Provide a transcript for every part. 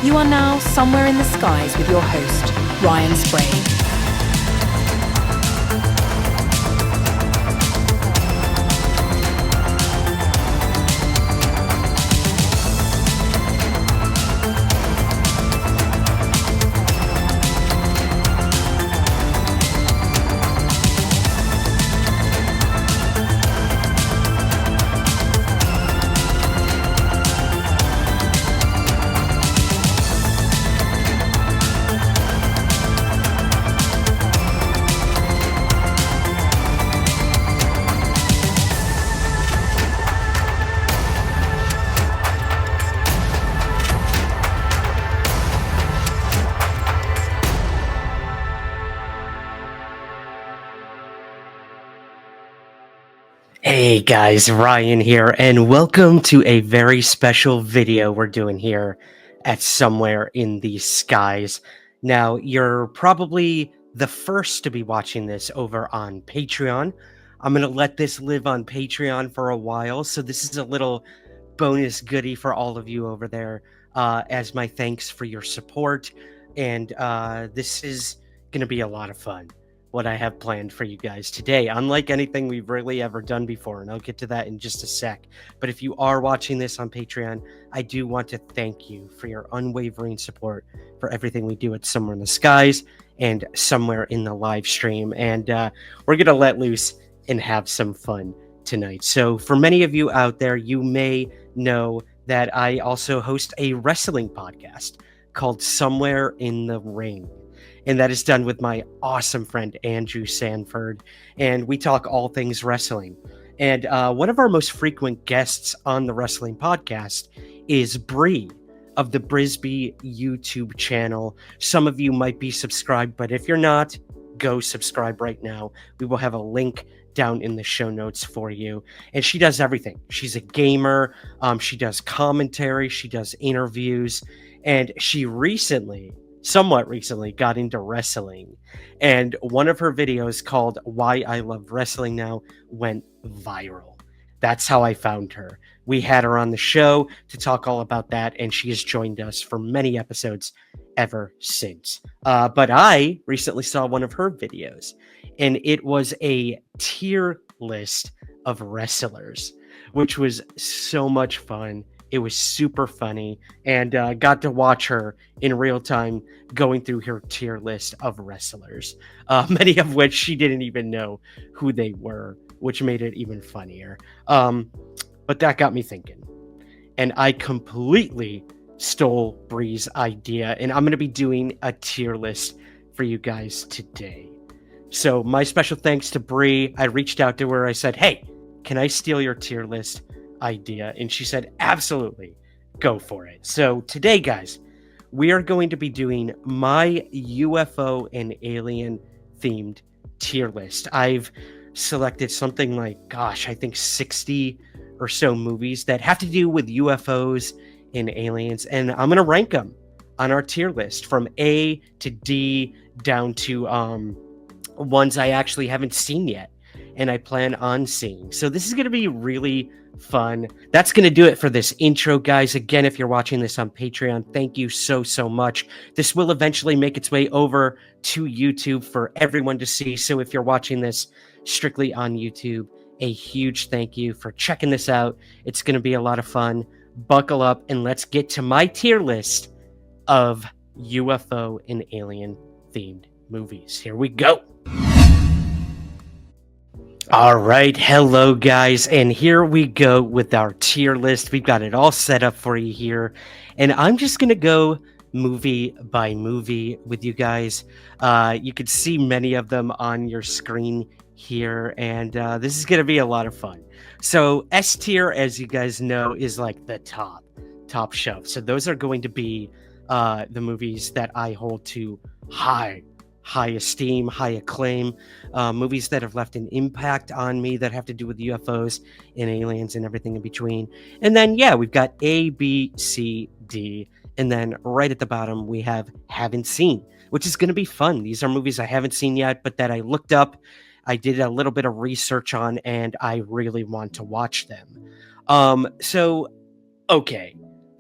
You are now somewhere in the skies with your host, Ryan Sprague. Hey guys, Ryan here, and welcome to a very special video we're doing here at Somewhere in the Skies. Now, you're probably the first to be watching this over on Patreon. I'm going to let this live on Patreon for a while, so this is a little bonus goodie for all of you over there as my thanks for your support, and this is going to be a lot of fun what I have planned for you guys today, unlike anything we've really ever done before, and I'll get to that in just a sec. But if you are watching this on Patreon, I do want to thank you for your unwavering support for everything we do at Somewhere in the Skies and Somewhere in the live stream. And we're going to let loose and have some fun tonight. So for many of you out there, you may know that I also host a wrestling podcast called Somewhere in the Ring. And that is done with my awesome friend, Andrew Sanford. And we talk all things wrestling. And one of our most frequent guests on the wrestling podcast is Bree of the Brisbee YouTube channel. Some of you might be subscribed, but if you're not, go subscribe right now. We will have a link down in the show notes for you. And she does everything. She's a gamer. She does commentary. She does interviews. And she somewhat recently got into wrestling, and one of her videos called Why I Love Wrestling Now went viral. That's how I found her. We had her on the show to talk all about that, and she has joined us for many episodes ever since. But I recently saw one of her videos, and it was a tier list of wrestlers, which was so much fun. It was super funny, and got to watch her in real time going through her tier list of wrestlers, many of which she didn't even know who they were, which made it even funnier. But that got me thinking, and I completely stole Bree's idea, and I'm going to be doing a tier list for you guys today. So my special thanks to Bree. I reached out to her. I said, hey, can I steal your tier list idea? And she said, absolutely, go for it. So today, guys, we are going to be doing my UFO and alien themed tier list. I've selected something like, I think 60 or so movies that have to do with UFOs and aliens, and I'm going to rank them on our tier list from A to D down to ones I actually haven't seen yet and I plan on seeing. So this is going to be really fun. That's going to do it for this intro, guys. Again, if you're watching this on Patreon, thank you so much. This will eventually make its way over to YouTube for everyone to see. So if you're watching this strictly on YouTube, a huge thank you for checking this out. It's going to be a lot of fun. Buckle up and let's get to my tier list of UFO and alien themed movies. Here we go. All right, hello guys, and here we go with our tier list. We've got it all set up for you here, and I'm just gonna go movie by movie with you guys. You could see many of them on your screen here, and this is gonna be a lot of fun. So S tier, as you guys know, is like the top shelf. So those are going to be the movies that I hold to high esteem, high acclaim, movies that have left an impact on me that have to do with UFOs and aliens and everything in between. And then, we've got A, B, C, D. And then right at the bottom, we have haven't seen, which is going to be fun. These are movies I haven't seen yet, but that I looked up, I did a little bit of research on, and I really want to watch them. Okay.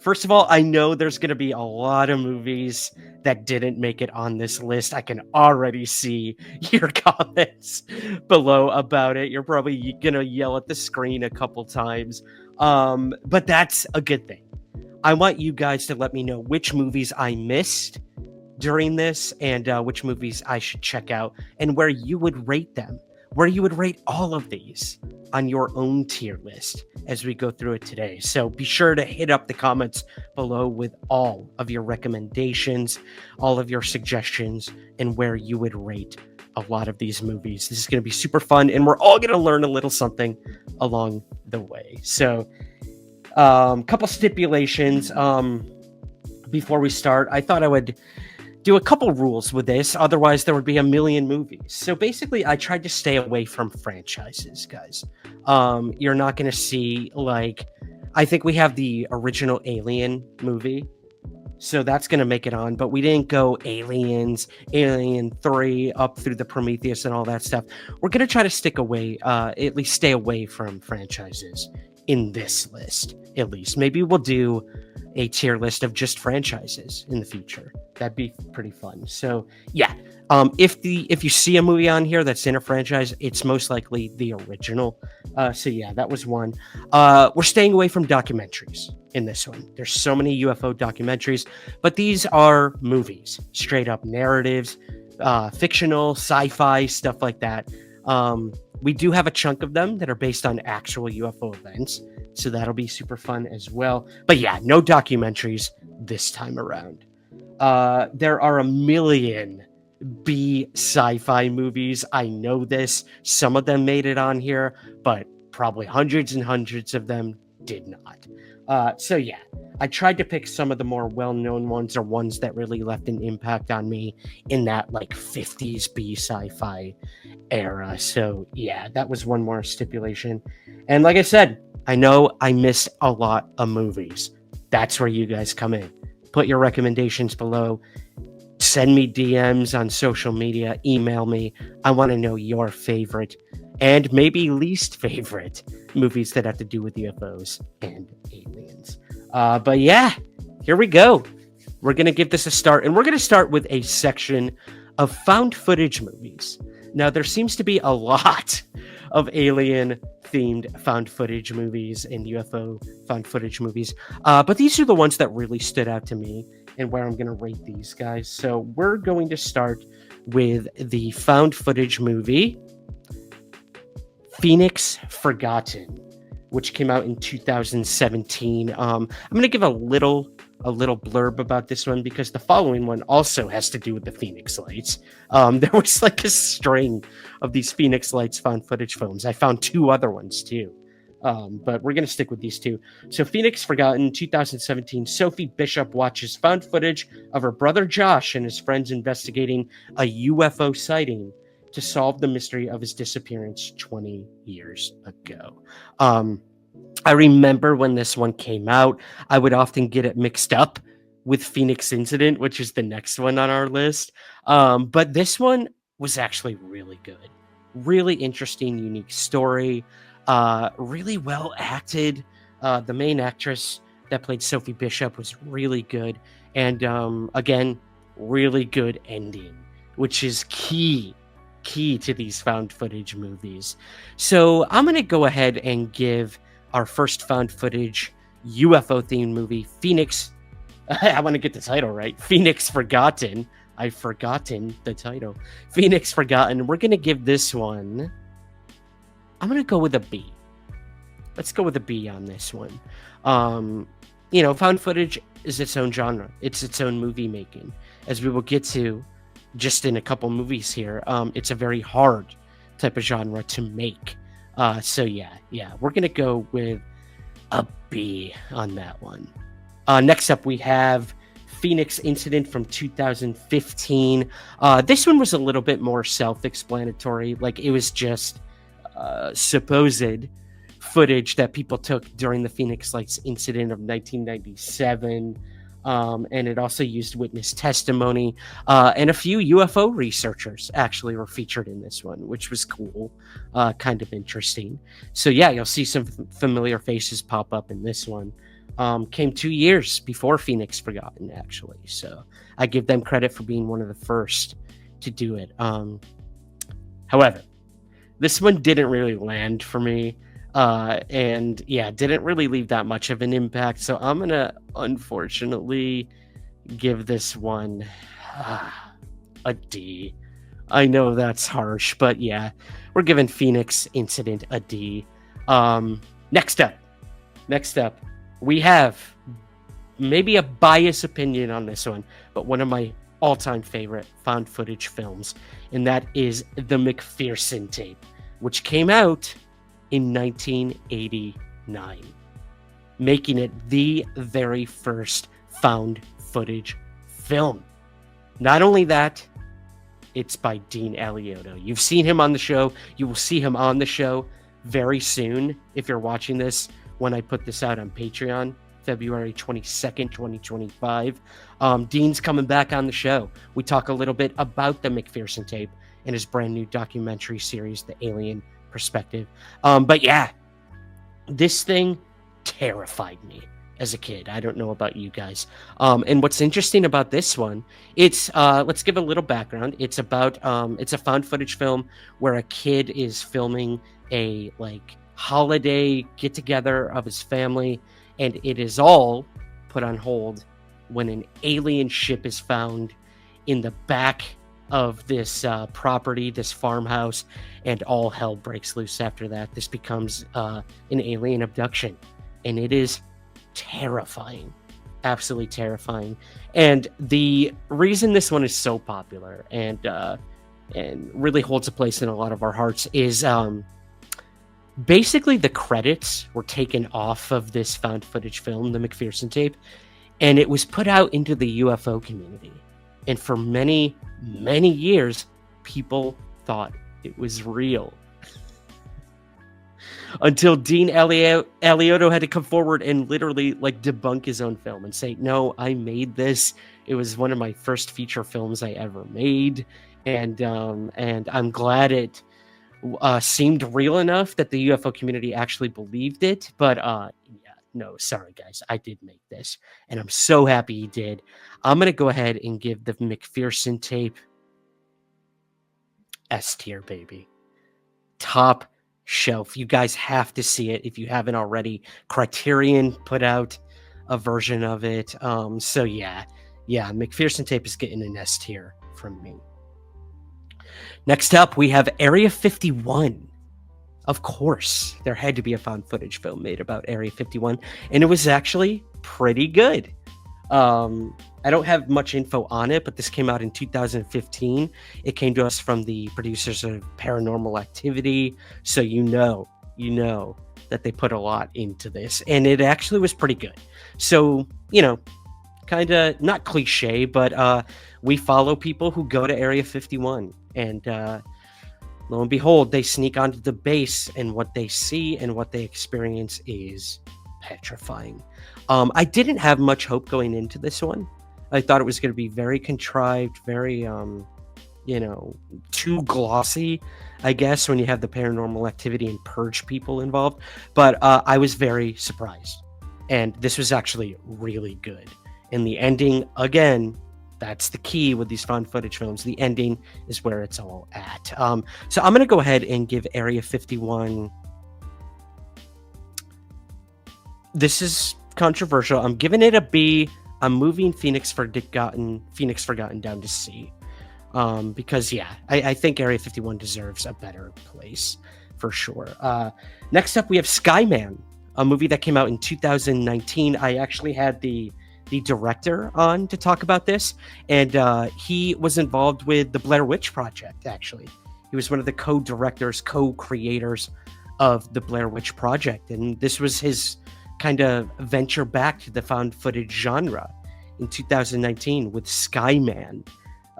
first of all, I know there's going to be a lot of movies that didn't make it on this list. I can already see your comments below about it. You're probably going to yell at the screen a couple times. But that's a good thing. I want you guys to let me know which movies I missed during this and which movies I should check out and where you would rate them, where you would rate all of these on your own tier list as we go through it today. So be sure to hit up the comments below with all of your recommendations, all of your suggestions, and where you would rate a lot of these movies. This is going to be super fun, and we're all going to learn a little something along the way. So couple stipulations before we start. I thought I would do a couple rules with this, otherwise there would be a million movies. So basically I tried to stay away from franchises, guys. You're not going to see, like, I think we have the original Alien movie, so that's going to make it on, but we didn't go Aliens, Alien 3 up through the Prometheus and all that stuff. We're going to try to stick away, at least stay away from franchises in this list, at least. Maybe we'll do a tier list of just franchises in the future. That'd be pretty fun. So yeah, if you see a movie on here that's in a franchise, it's most likely the original. So yeah, that was one. We're staying away from documentaries in this one. There's so many UFO documentaries, but these are movies, straight up narratives, fictional, sci-fi, stuff like that. We do have a chunk of them that are based on actual UFO events, so that'll be super fun as well. But yeah, no documentaries this time around. There are a million B sci-fi movies. I know this. Some of them made it on here, but probably hundreds and hundreds of them did not. So yeah, I tried to pick some of the more well-known ones or ones that really left an impact on me in that like 50s B sci-fi era. So yeah, that was one more stipulation. And like I said, I know I miss a lot of movies. That's where you guys come in. Put your recommendations below. Send me DMs on social media. Email me. I want to know your favorite and maybe least favorite movies that have to do with UFOs and aliens. But yeah, here we go. We're going to give this a start. And we're going to start with a section of found footage movies. Now, there seems to be a lot of alien-themed found footage movies and UFO found footage movies. But these are the ones that really stood out to me and where I'm going to rate these guys. So we're going to start with the found footage movie, Pheonix Forgotten, which came out in 2017. I'm going to give a little blurb about this one because the following one also has to do with the Phoenix Lights. There was like a string of these Phoenix Lights found footage films. I found two other ones too, but we're going to stick with these two. So Pheonix Forgotten, 2017, Sophie Bishop watches found footage of her brother Josh and his friends investigating a UFO sighting to solve the mystery of his disappearance 20 years ago. I remember when this one came out, I would often get it mixed up with Pheonix Incident, which is the next one on our list. But this one was actually really good. Really interesting, unique story. Really well acted. The main actress that played Sophie Bishop was really good. And again, really good ending, which is key to these found footage movies. So I'm going to go ahead and give our first found footage UFO themed movie, Pheonix. I want to get the title right. Pheonix Forgotten. I've forgotten the title. Pheonix Forgotten. We're going to give this one, I'm going to go with a B. Let's go with a B on this one. Found footage is its own genre. It's its own movie making. As we will get to just in a couple movies here, it's a very hard type of genre to make. So yeah, we're going to go with a B on that one. Next up, we have Pheonix Incident from 2015. This one was a little bit more self-explanatory. Like, it was just supposed footage that people took during the Pheonix Lights incident of 1997. And it also used witness testimony. And a few UFO researchers actually were featured in this one, which was cool, kind of interesting. So yeah, you'll see some familiar faces pop up in this one. came 2 years before Pheonix Forgotten, actually. So I give them credit for being one of the first to do it. However, this one didn't really land for me. And yeah, didn't really leave that much of an impact. So I'm going to unfortunately give this one a D. I know that's harsh, but yeah, we're giving Pheonix Incident a D. Next up, we have maybe a biased opinion on this one, but one of my all-time favorite found footage films, and that is the McPherson Tape, which came out in 1989, making it the very first found footage film. Not only that, it's by Dean Alioto. You've seen him on the show. You will see him on the show very soon if you're watching this when I put this out on Patreon, February 22nd, 2025. Dean's coming back on the show. We talk a little bit about the McPherson Tape and his brand new documentary series, The Alien Perspective. But yeah, this thing terrified me as a kid. I don't know about you guys. And what's interesting about this one, it's let's give a little background. It's about it's a found footage film where a kid is filming a holiday get together of his family, and it is all put on hold when an alien ship is found in the back of this property, this farmhouse, and all hell breaks loose after that. This becomes an alien abduction, and it is terrifying, absolutely terrifying. And the reason this one is so popular and really holds a place in a lot of our hearts is basically the credits were taken off of this found footage film, the McPherson Tape, and it was put out into the UFO community. And for many, many years, people thought it was real. Until Dean Alioto had to come forward and literally debunk his own film and say, no, I made this. It was one of my first feature films I ever made. And I'm glad it seemed real enough that the UFO community actually believed it. But yeah, no, sorry guys, I did make this, and I'm so happy he did. I'm gonna go ahead and give the McPherson Tape S tier, baby. Top shelf. You guys have to see it if you haven't already. Criterion put out a version of it. So yeah, McPherson Tape is getting an S tier from me. Next up, we have Area 51. Of course, there had to be a found footage film made about Area 51, and it was actually pretty good. I don't have much info on it, but this came out in 2015. It came to us from the producers of Paranormal Activity, so you know that they put a lot into this, and it actually was pretty good. So, kind of not cliche, but we follow people who go to Area 51, and lo and behold, they sneak onto the base, and what they see and what they experience is petrifying. I didn't have much hope going into this one. I thought it was going to be very contrived, very, too glossy, I guess, when you have the Paranormal Activity and Purge people involved. But I was very surprised. And this was actually really good. And the ending, again, that's the key with these found footage films. The ending is where it's all at. So I'm going to go ahead and give Area 51... This is controversial. I'm giving it a B. I'm moving Pheonix Forgotten down to C. Because, yeah, I think Area 51 deserves a better place, for sure. Next up, we have Skyman, a movie that came out in 2019. I actually had the director on to talk about this, and he was involved with the Blair Witch Project, actually. He was one of the co-directors, co-creators of the Blair Witch Project, and this was his kind of venture back to the found footage genre in 2019 with Skyman.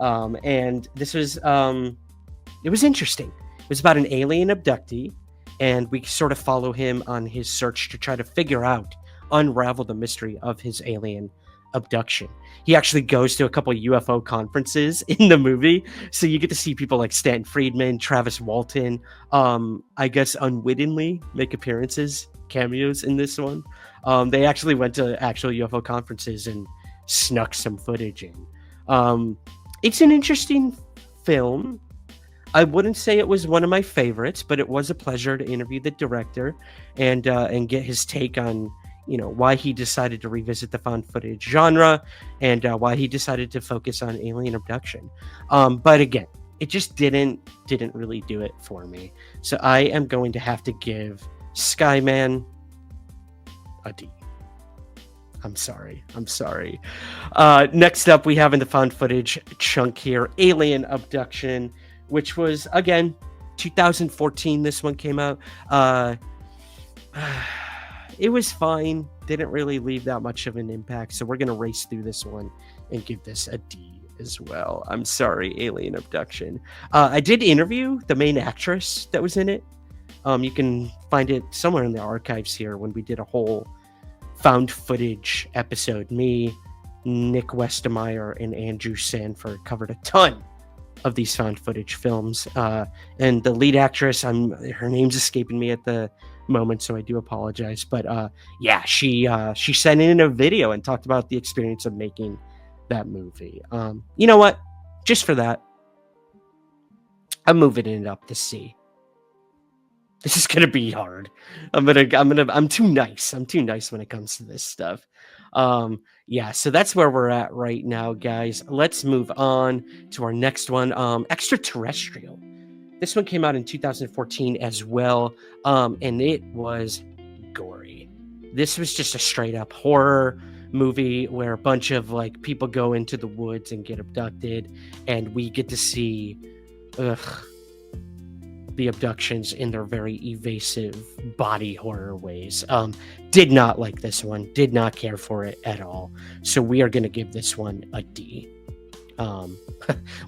And this was, it was interesting. It was about an alien abductee, and we sort of follow him on his search to try to unravel the mystery of his alien abduction. He actually goes to a couple of UFO conferences in the movie, so you get to see people like Stanton Friedman, Travis Walton, I guess unwittingly make appearances, cameos in this one. They actually went to actual UFO conferences and snuck some footage in. It's an interesting film. I wouldn't say it was one of my favorites, but it was a pleasure to interview the director and get his take on why he decided to revisit the found footage genre and why he decided to focus on alien abduction. But again, it just didn't really do it for me. So I am going to have to give Skyman a D. I'm sorry. Next up, we have in the found footage chunk here, Alien Abduction, which was, again, 2014. This one came out. It was fine. Didn't really leave that much of an impact. So we're going to race through this one and give this a D as well. I'm sorry, Alien Abduction. I did interview the main actress that was in it. You can find it somewhere in the archives here when we did a whole found footage episode. Me, Nick Westermeyer, and Andrew Sanford covered a ton of these found footage films. And the lead actress, her name's escaping me at the moment, so I do apologize. But yeah, she sent in a video and talked about the experience of making that movie. You know what? Just for that, I'm moving it up to C. This is gonna be hard. I'm too nice. I'm too nice when it comes to this stuff. Yeah, so that's where we're at right now, guys. Let's move on to our next one. Extraterrestrial. This one came out in 2014 as well. And it was gory. This was just a straight up horror movie where a bunch of people go into the woods and get abducted, and we get to see the abductions in their very evasive body horror ways. Did not like this one, did not care for it at all. So we are going to give this one a D.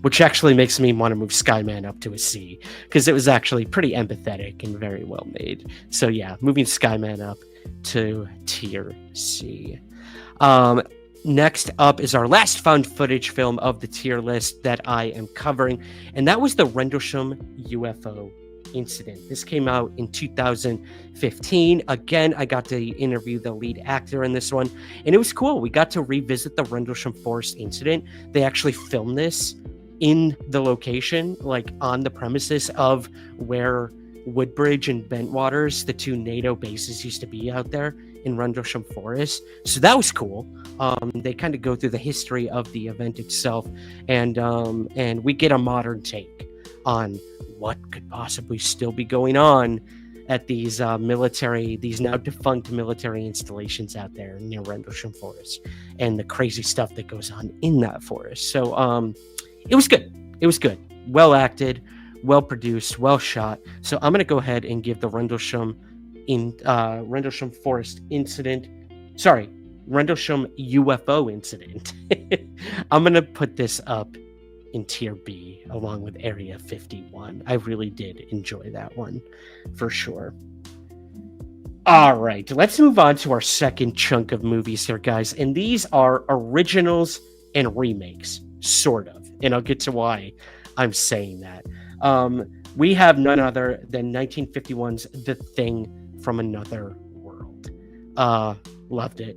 Which actually makes me want to move Skyman up to a C, because it was actually pretty empathetic and very well made. So yeah, moving Skyman up to tier C. Next up is our last found footage film of the tier list that I am covering, and that was the Rendlesham UFO Incident. This came out in 2015. Again, I got to interview the lead actor in this one, and it was cool. We got to revisit the Rendlesham Forest incident. They actually filmed this in the location, on the premises of where Woodbridge and Bentwaters, the two NATO bases, used to be out there in Rendlesham Forest. So that was cool. They kind of go through the history of the event itself, and we get a modern take on what could possibly still be going on at these now defunct military installations out there near Rendlesham Forest, and the crazy stuff that goes on in that forest. So it was good. It was good. Well acted, well produced, well shot. So I'm going to go ahead and give the Rendlesham Forest Incident, Rendlesham UFO Incident. I'm going to put this up in tier B along with Area 51. I really did enjoy that one for sure. All right, let's move on to our second chunk of movies here, guys. And these are originals and remakes, sort of. And I'll get to why I'm saying that. We have none other than 1951's The Thing from Another World. Loved it.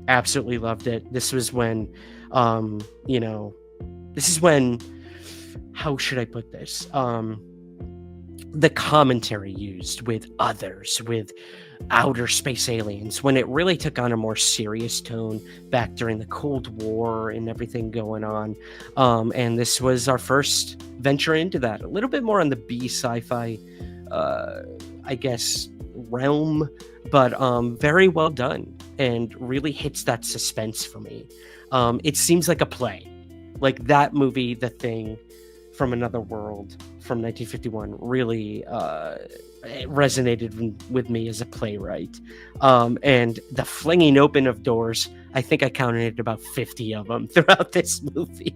Absolutely loved it. This was when, how should I put this? The commentary used with others, with outer space aliens, when it really took on a more serious tone back during the Cold War and everything going on. And this was our first venture into that, a little bit more on the B sci-fi, realm, but very well done and really hits that suspense for me. It seems like a play, like that movie, The Thing from Another World from 1951, really resonated with me as a playwright. And the flinging open of doors, I think I counted about 50 of them throughout this movie.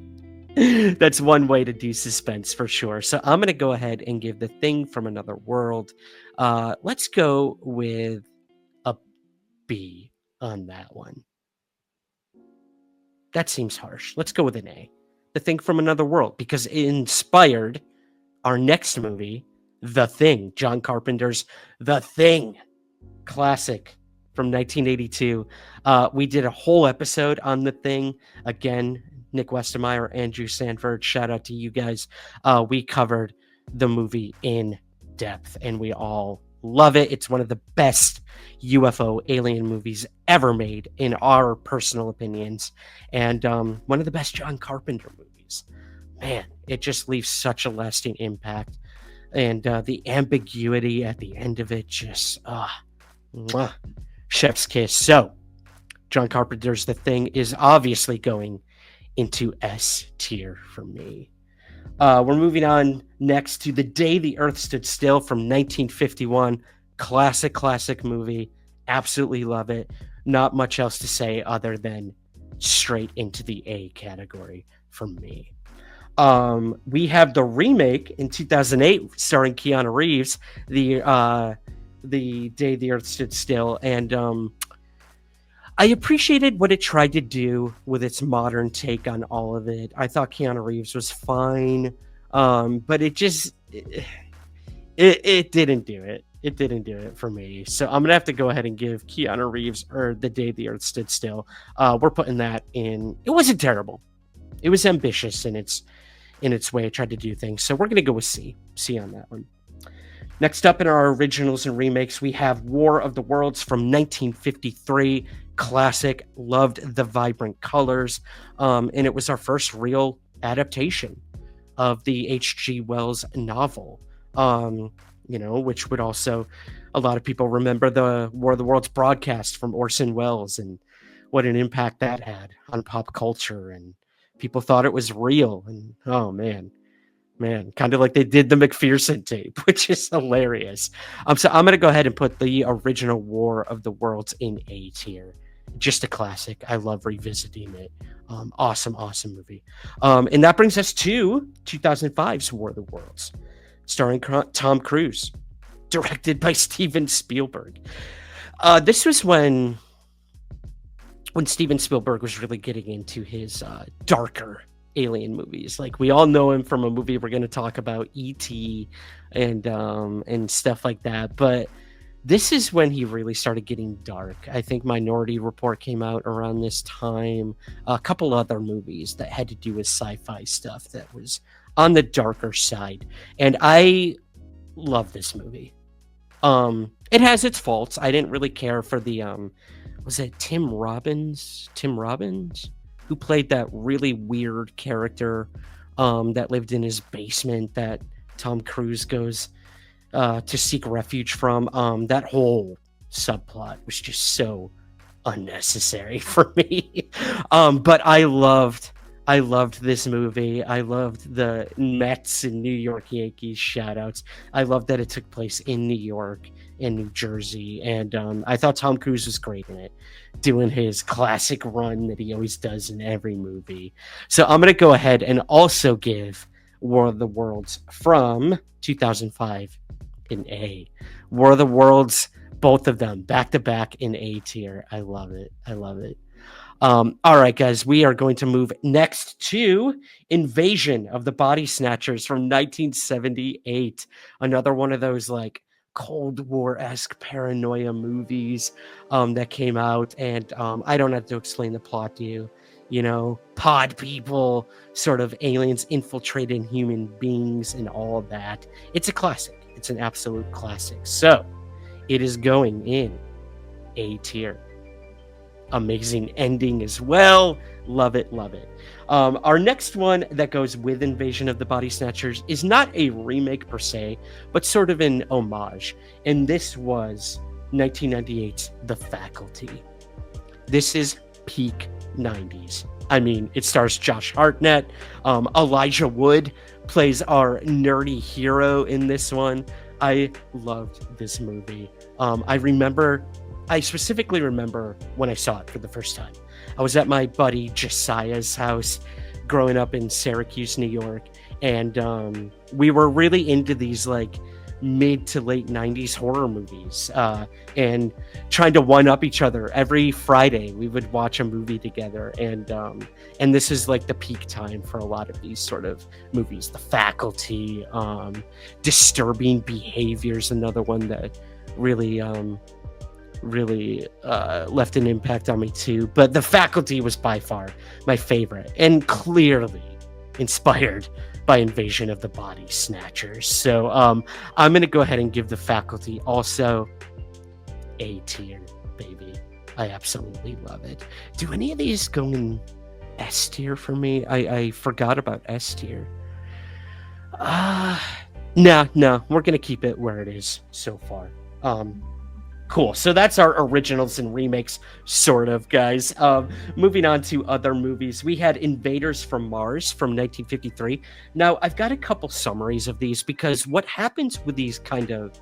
That's one way to do suspense for sure. So I'm going to go ahead and give The Thing from Another World. Let's go with a B on that one. That seems harsh. Let's go with an A. The Thing from Another World, because it inspired our next movie, The Thing, John Carpenter's The Thing. Classic from 1982. We did a whole episode on The Thing. Again, Nick Westermeyer, Andrew Sanford, shout out to you guys. We covered the movie in depth, and we all love it. It's one of the best UFO alien movies ever made, in our personal opinions, and one of the best John Carpenter movies. Man, it just leaves such a lasting impact, and the ambiguity at the end of it just mwah, chef's kiss. So John Carpenter's The Thing is obviously going into S tier for me. We're moving on next to The Day the Earth Stood Still from 1951. Classic movie. Absolutely love it. Not much else to say other than straight into the A category for me. We have the remake in 2008 starring Keanu Reeves, the Day the Earth Stood Still, and I appreciated what it tried to do with its modern take on all of it. I thought Keanu Reeves was fine, but it didn't do it. It didn't do it for me. So I'm gonna have to go ahead and give Keanu Reeves or The Day the Earth Stood Still. We're putting that in. It wasn't terrible. It was ambitious in its way. It tried to do things. So we're gonna go with C on that one. Next up in our originals and remakes, we have War of the Worlds from 1953. Classic. Loved the vibrant colors. And it was our first real adaptation of the H.G. Wells novel. Which would also, a lot of people remember the War of the Worlds broadcast from Orson Welles and what an impact that had on pop culture. And people thought it was real. And oh man, kind of like they did the McPherson tape, which is hilarious. So I'm going to go ahead and put the original War of the Worlds in A tier. Just a classic. I love revisiting it. Awesome movie. And that brings us to 2005's War of the Worlds, starring Tom Cruise, directed by Steven Spielberg. This was when Steven Spielberg was really getting into his darker alien movies. Like, we all know him from a movie we're going to talk about, E.T. and stuff like that. But this is when he really started getting dark. I think Minority Report came out around this time. A couple other movies that had to do with sci-fi stuff that was on the darker side. And I love this movie. It has its faults. I didn't really care for the was it Tim Robbins who played that really weird character that lived in his basement that Tom Cruise goes to seek refuge from. That whole subplot was just so unnecessary for me. But I loved this movie. I loved the Mets and New York Yankees shoutouts. I loved that it took place in New York and New Jersey. And I thought Tom Cruise was great in it, doing his classic run that he always does in every movie. So I'm going to go ahead and also give War of the Worlds from 2005 in A. War of the Worlds, both of them back to back in A tier. I love it. All right, guys, we are going to move next to Invasion of the Body Snatchers from 1978. Another one of those like Cold War-esque paranoia movies that came out. And I don't have to explain the plot to you. You know, pod people, sort of aliens infiltrating human beings and all of that. It's a classic. It's an absolute classic. So it is going in A tier. Amazing ending as well. Love it. Our next one that goes with Invasion of the Body Snatchers is not a remake per se, but sort of an homage. And this was 1998's The Faculty. This is peak 90s. I mean, it stars Josh Hartnett. Elijah Wood plays our nerdy hero in this one. I loved this movie. I specifically remember when I saw it for the first time. I was at my buddy Josiah's house growing up in Syracuse, New York. And we were really into these like mid to late 90s horror movies and trying to one up each other. Every Friday we would watch a movie together. And this is like the peak time for a lot of these sort of movies. The Faculty, Disturbing Behaviors, another one that really really left an impact on me too. But The Faculty was by far my favorite, and clearly inspired by Invasion of the Body Snatchers. So I'm going to go ahead and give The Faculty also A tier, baby. I absolutely love it. Do any of these go in S tier for me? I forgot about S tier. No, we're going to keep it where it is so far. Cool. So that's our originals and remakes, sort of, guys. Moving on to other movies, we had Invaders from Mars from 1953. Now, I've got a couple summaries of these because what happens with these kind of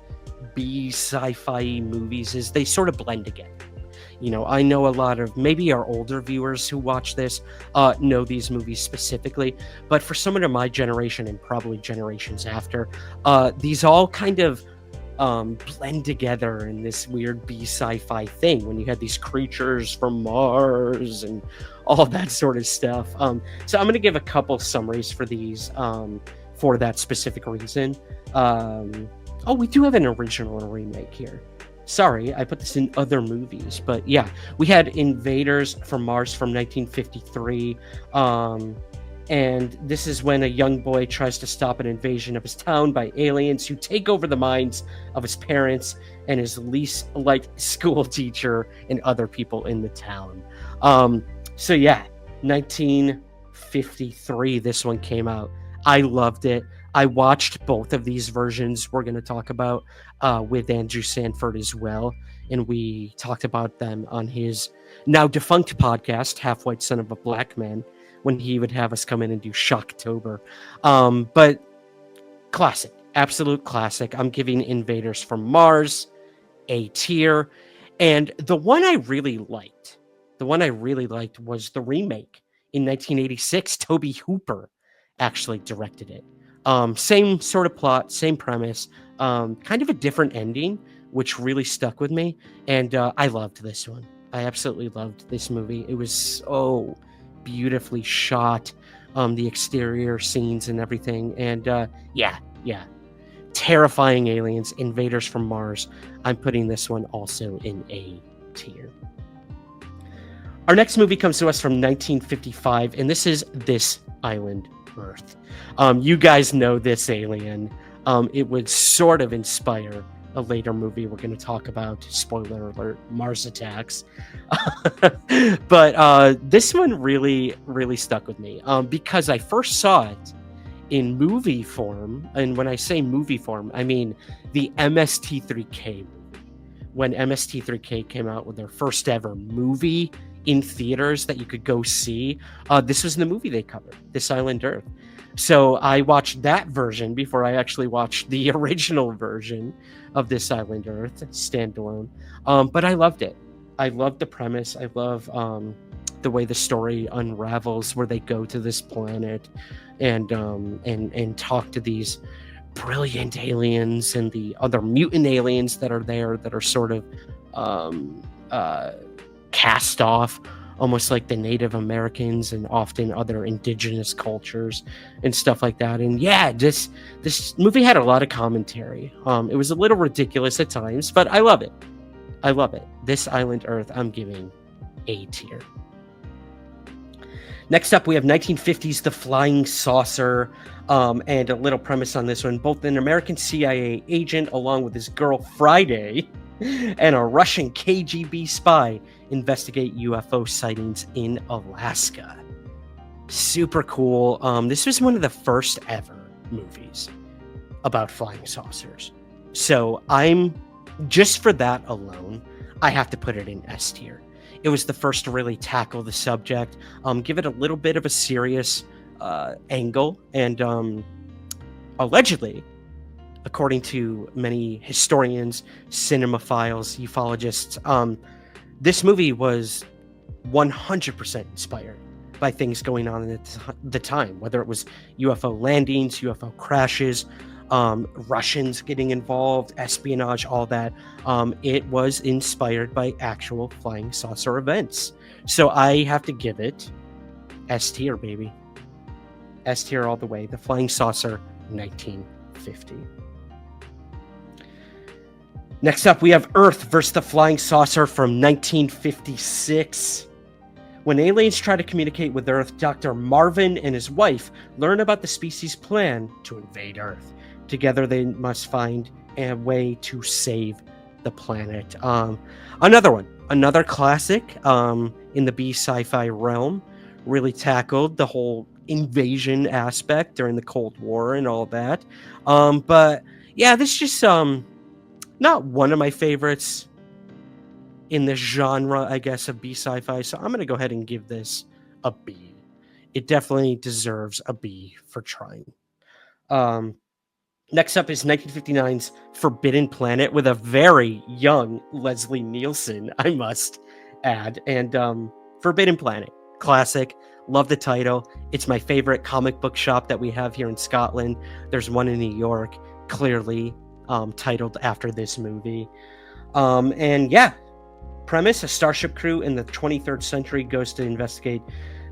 B sci-fi movies is they sort of blend together. You know, I know a lot of maybe our older viewers who watch this know these movies specifically, but for someone of my generation and probably generations after, these all kind of blend together in this weird B sci-fi thing when you had these creatures from Mars and all that sort of stuff. So I'm going to give a couple summaries for these for that specific reason. Oh, we do have an original and a remake here. Sorry, I put this in other movies, but yeah, we had Invaders from Mars from 1953. And this is when a young boy tries to stop an invasion of his town by aliens who take over the minds of his parents and his least liked school teacher and other people in the town. So yeah, 1953, this one came out. I loved it. I watched both of these versions we're going to talk about with Andrew Sanford as well. And we talked about them on his now defunct podcast, Half White Son of a Black Man, when he would have us come in and do Shocktober. But classic, absolute classic. I'm giving Invaders from Mars A tier. And the one I really liked was the remake in 1986. Tobe Hooper actually directed it. Same sort of plot, same premise, kind of a different ending, which really stuck with me. And I loved this one. I absolutely loved this movie. It was so beautifully shot, the exterior scenes and everything. And yeah. Terrifying aliens, Invaders from Mars. I'm putting this one also in A tier. Our next movie comes to us from 1955, and this is This Island Earth. You guys know this alien. It would sort of inspire a later movie we're going to talk about. Spoiler alert, Mars Attacks. But this one really, really stuck with me because I first saw it in movie form. And when I say movie form, I mean the MST3K movie. When MST3K came out with their first ever movie in theaters that you could go see, this was the movie they covered, This Island Earth. So I watched that version before I actually watched the original version of This Island Earth standalone. But I loved it. I loved the premise. I love the way the story unravels, where they go to this planet and talk to these brilliant aliens and the other mutant aliens that are there that are sort of cast off, almost like the Native Americans and often other indigenous cultures and stuff like that. And yeah, this movie had a lot of commentary. It was a little ridiculous at times, but I love it. I love it. This Island Earth, I'm giving A tier. Next up, we have 1950s The Flying Saucer, and a little premise on this one. Both an American CIA agent along with his girl Friday and a Russian KGB spy investigate UFO sightings in Alaska. Super cool. This was one of the first ever movies about flying saucers. So just for that alone, I have to put it in S tier. It was the first to really tackle the subject, give it a little bit of a serious angle, and allegedly, according to many historians, cinemaphiles, ufologists, this movie was 100% inspired by things going on at the time, whether it was UFO landings, UFO crashes, Russians getting involved, espionage, all that. It was inspired by actual flying saucer events. So I have to give it S tier, baby. S tier all the way. The Flying Saucer, 1950. Next up, we have Earth versus the Flying Saucer from 1956. When aliens try to communicate with Earth, Dr. Marvin and his wife learn about the species' plan to invade Earth. Together, they must find a way to save the planet. Another classic in the B sci-fi realm, really tackled the whole invasion aspect during the Cold War and all that. But yeah, this is just not one of my favorites in the genre, I guess, of B sci-fi. So I'm going to go ahead and give this a B. It definitely deserves a B for trying. Next up is 1959's Forbidden Planet with a very young Leslie Nielsen, I must add. And Forbidden Planet, classic. Love the title. It's my favorite comic book shop that we have here in Scotland. There's one in New York, clearly titled after this movie. And yeah, premise: a starship crew in the 23rd century goes to investigate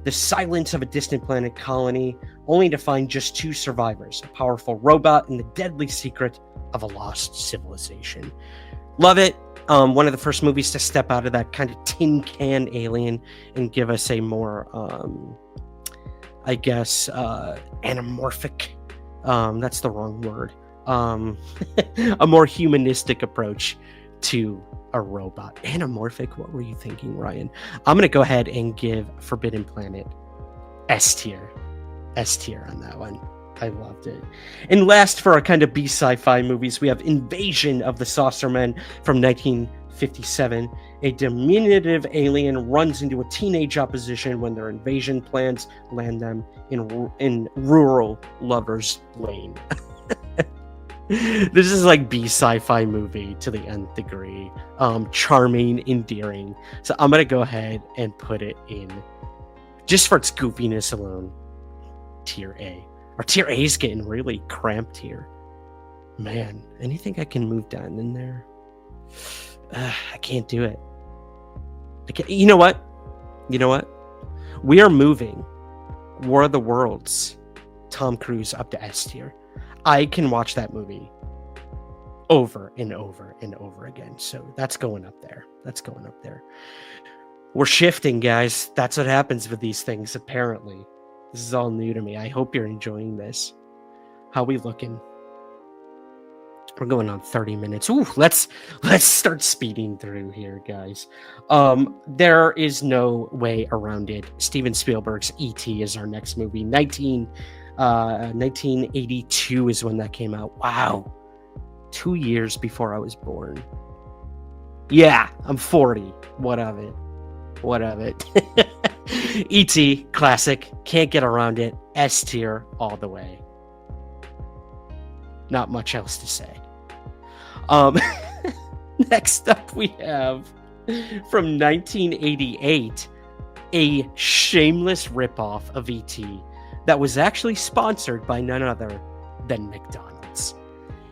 the silence of a distant planet colony, only to find just 2 survivors, a powerful robot and the deadly secret of a lost civilization. Love it. One of the first movies to step out of that kind of tin can alien and give us a more, anamorphic, that's the wrong word, a more humanistic approach to a robot. Anamorphic, what were you thinking, Ryan? I'm going to go ahead and give Forbidden Planet S tier. S tier on that one. I loved it. And last, for our kind of B sci-fi movies, we have Invasion of the Saucermen from 1957. A diminutive alien runs into a teenage opposition when their invasion plans land them in rural Lover's Lane. This is like B sci-fi movie to the nth degree. Charming, endearing. So I'm gonna go ahead and put it in, just for its goofiness alone, tier A. Our tier A is getting really cramped here. Man, anything I can move down in there? I can't do it. You know what? We are moving War of the Worlds, Tom Cruise, up to S tier. I can watch that movie over and over and over again. So that's going up there. We're shifting, guys. That's what happens with these things, apparently. This is all new to me. I hope you're enjoying this. How we looking? We're going on 30 minutes. Ooh, let's start speeding through here, guys. There is no way around it. Steven Spielberg's E.T. is our next movie. 1982 is when that came out. Wow. 2 years before I was born. Yeah, I'm 40. What of it? E.T. classic. Can't get around it. S tier all the way. Not much else to say. Next up we have, from 1988, a shameless ripoff of E.T. that was actually sponsored by none other than McDonald's.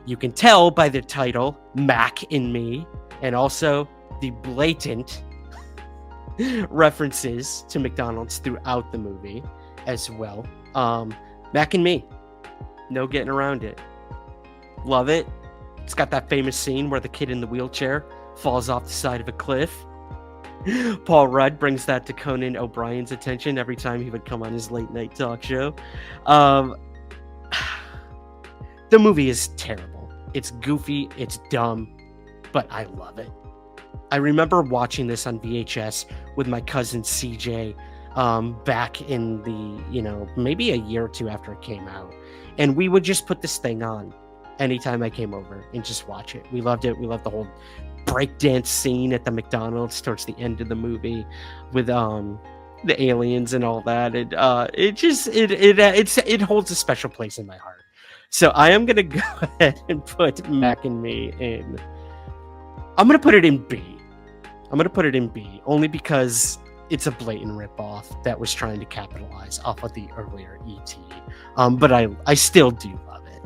You can tell by the title, Mac and Me, and also the blatant references to McDonald's throughout the movie as well. Mac and Me. No getting around it. Love it. It's got that famous scene where the kid in the wheelchair falls off the side of a cliff. Paul Rudd brings that to Conan O'Brien's attention every time he would come on his late night talk show. The movie is terrible. It's goofy, it's dumb, but I love it. I remember watching this on VHS with my cousin CJ back in the, maybe a year or two after it came out. And we would just put this thing on anytime I came over and just watch it. We loved it. We loved the whole breakdance scene at the McDonald's towards the end of the movie with the aliens and all that. It holds a special place in my heart. So I am gonna go ahead and put Mac and Me in. I'm gonna put it in B. Only because it's a blatant ripoff that was trying to capitalize off of the earlier E.T. But I still do love it.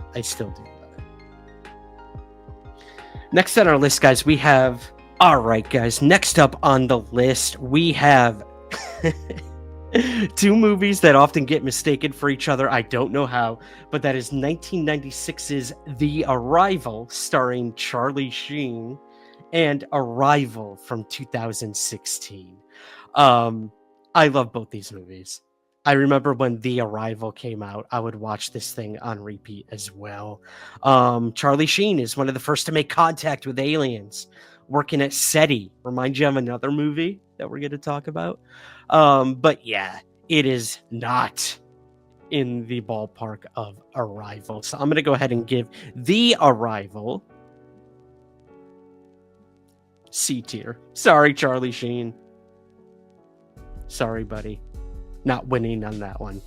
Next on our list, guys, we have... All right, guys. Next up on the list, we have Two movies that often get mistaken for each other. I don't know how, but that is 1996's The Arrival, starring Charlie Sheen, and Arrival from 2016. Um, I love both these movies. I remember when The Arrival came out, I would watch this thing on repeat as well. Charlie Sheen is one of the first to make contact with aliens, working at SETI. Remind you of another movie that we're going to talk about. But yeah, it is not in the ballpark of Arrival. So I'm going to go ahead and give The Arrival C tier. Sorry, Charlie Sheen. Sorry, buddy. Not winning on that one.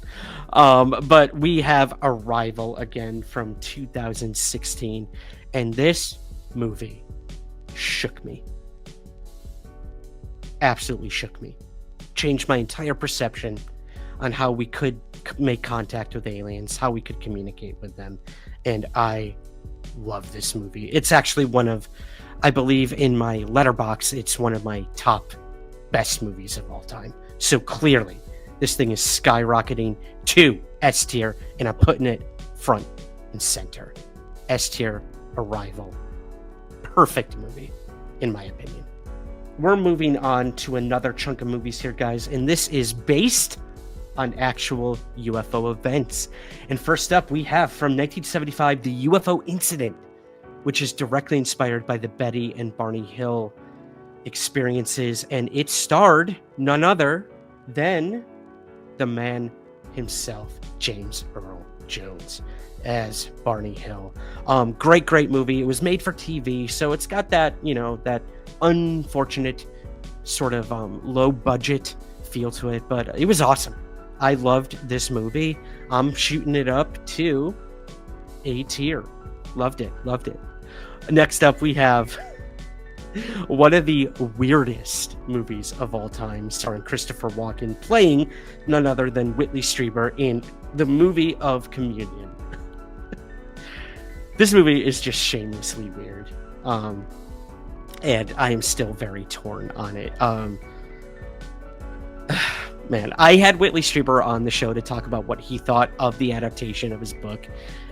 But we have Arrival again from 2016. And this movie shook me. Absolutely shook me. Changed my entire perception on how we could make contact with aliens, how we could communicate with them. And I love this movie. It's actually one of, I believe in my letterbox, it's one of my top best movies of all time. So clearly, this thing is skyrocketing to S tier, and I'm putting it front and center. S tier, Arrival. Perfect movie, in my opinion. We're moving on to another chunk of movies here, guys, and this is based on actual UFO events. And first up, we have from 1975, the UFO Incident, which is directly inspired by the Betty and Barney Hill experiences, and it starred none other than the man himself, James Earl Jones, as Barney Hill. Great movie. It was made for TV, so it's got that, that unfortunate sort of low budget feel to it, but it was awesome. I loved this movie. I'm shooting it up to A tier. Loved it. Next up, we have one of the weirdest movies of all time, starring Christopher Walken, playing none other than Whitley Strieber in the movie of Communion. This movie is just shamelessly weird. And I am still very torn on it. Man, I had Whitley Strieber on the show to talk about what he thought of the adaptation of his book,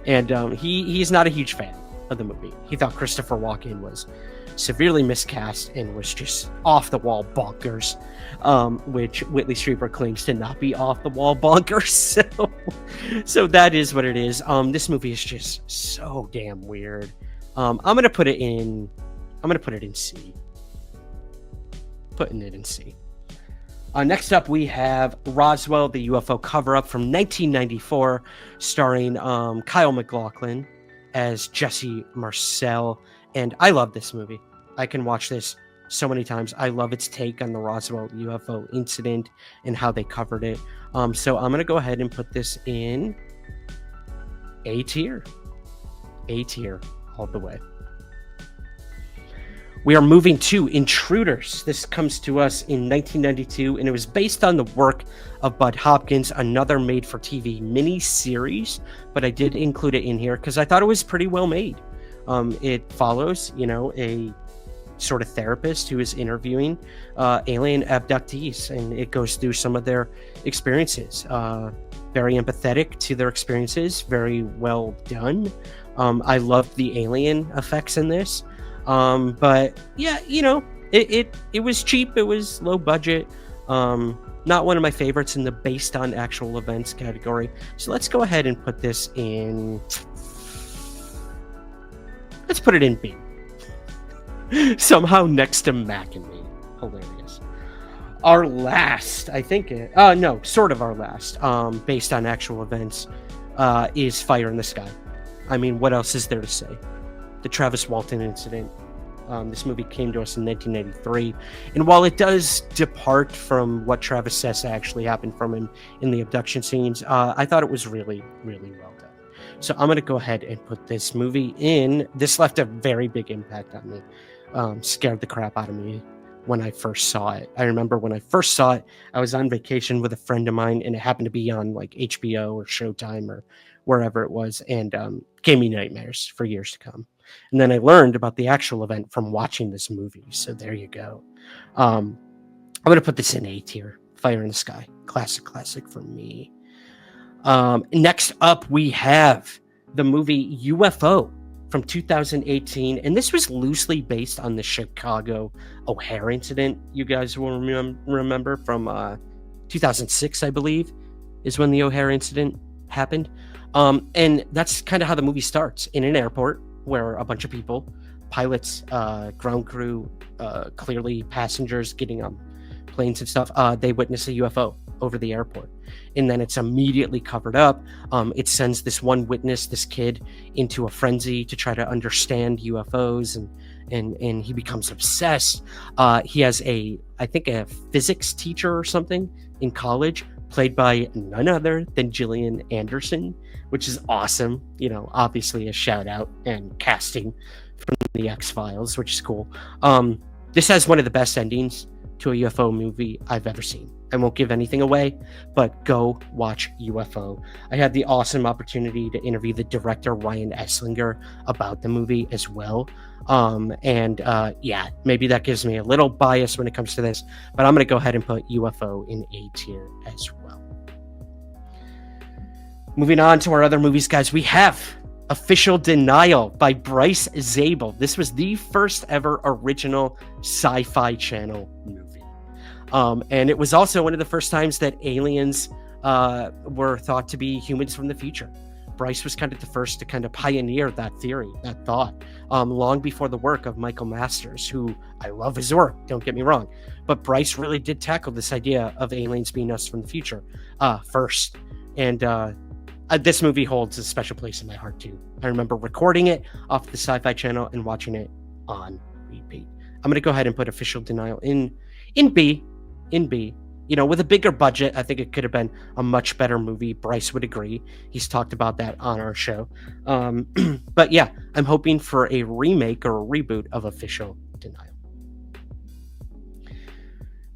and he's not a huge fan of the movie. He thought Christopher Walken was severely miscast and was just off the wall bonkers, which Whitley Strieber claims to not be off the wall bonkers. So that is what it is. This movie is just so damn weird. I'm gonna put it in C. Putting it in C. Next up, we have Roswell, the UFO cover-up from 1994, starring Kyle MacLachlan as Jesse Marcel. And I love this movie. I can watch this so many times. I love its take on the Roswell UFO incident and how they covered it. So I'm going to go ahead and put this in A tier. A tier all the way. We are moving to Intruders. This comes to us in 1992, and it was based on the work of Bud Hopkins, another made-for-TV mini-series, but I did include it in here because I thought it was pretty well made. It follows, a sort of therapist who is interviewing alien abductees, and it goes through some of their experiences. Very empathetic to their experiences, very well done. I loved the alien effects in this. But yeah, it was cheap. It was low budget. Not one of my favorites in the based on actual events category. So let's go ahead and put this in. Let's put it in B. Somehow next to Mac and Me. Hilarious. Our last, I think sort of our last, based on actual events, is Fire in the Sky. I mean, what else is there to say? The Travis Walton incident. This movie came to us in 1993. And while it does depart from what Travis says actually happened from him in the abduction scenes, I thought it was really, really well done. So I'm going to go ahead and put this movie in. This left a very big impact on me. Scared the crap out of me when I first saw it. I remember when I first saw it, I was on vacation with a friend of mine, and it happened to be on like HBO or Showtime or wherever it was, and gave me nightmares for years to come. And then I learned about the actual event from watching this movie. So there you go. I'm going to put this in A tier Fire in the Sky. Classic for me. Next up, we have the movie UFO from 2018, and this was loosely based on the Chicago O'Hare incident. You guys will remember from 2006, I believe, is when the O'Hare incident happened. And that's kind of how the movie starts, in an airport where a bunch of people, pilots, ground crew, clearly passengers getting on planes and stuff, they witness a UFO over the airport, and then it's immediately covered up. It sends this one witness, this kid, into a frenzy to try to understand UFOs, and he becomes obsessed. He has I think a physics teacher or something in college, played by none other than Gillian Anderson, which is awesome. You know, obviously a shout out and casting from the X-Files, which is cool. This has one of the best endings to a UFO movie I've ever seen. I won't give anything away, but go watch UFO. I had the awesome opportunity to interview the director, Ryan Esslinger, about the movie as well. Yeah, maybe that gives me a little bias when it comes to this, but I'm going to go ahead and put UFO in A tier as well. Moving on to our other movies, guys, we have Official Denial by Bryce Zabel. This was the first ever original Sci-Fi Channel movie. And it was also one of the first times that aliens were thought to be humans from the future. Bryce was kind of the first to kind of pioneer that theory, that thought, long before the work of Michael Masters, who I love his work, don't get me wrong. But Bryce really did tackle this idea of aliens being us from the future first. And this movie holds a special place in my heart, too. I remember recording it off the Sci-Fi Channel and watching it on repeat. I'm going to go ahead and put Official Denial in B. You know, with a bigger budget, I think it could have been a much better movie. Bryce would agree. He's talked about that on our show. But yeah, I'm hoping for a remake or a reboot of Official Denial.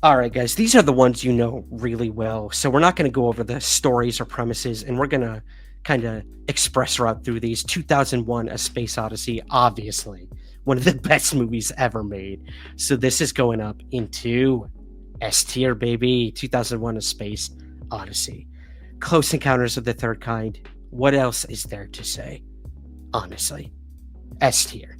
All right, guys, these are the ones you know really well. So we're not going to go over the stories or premises, and we're going to kind of express route through these. 2001, A Space Odyssey, obviously one of the best movies ever made. So this is going up into S tier, baby. 2001, A Space Odyssey. Close Encounters of the Third Kind. What else is there to say? Honestly, S tier.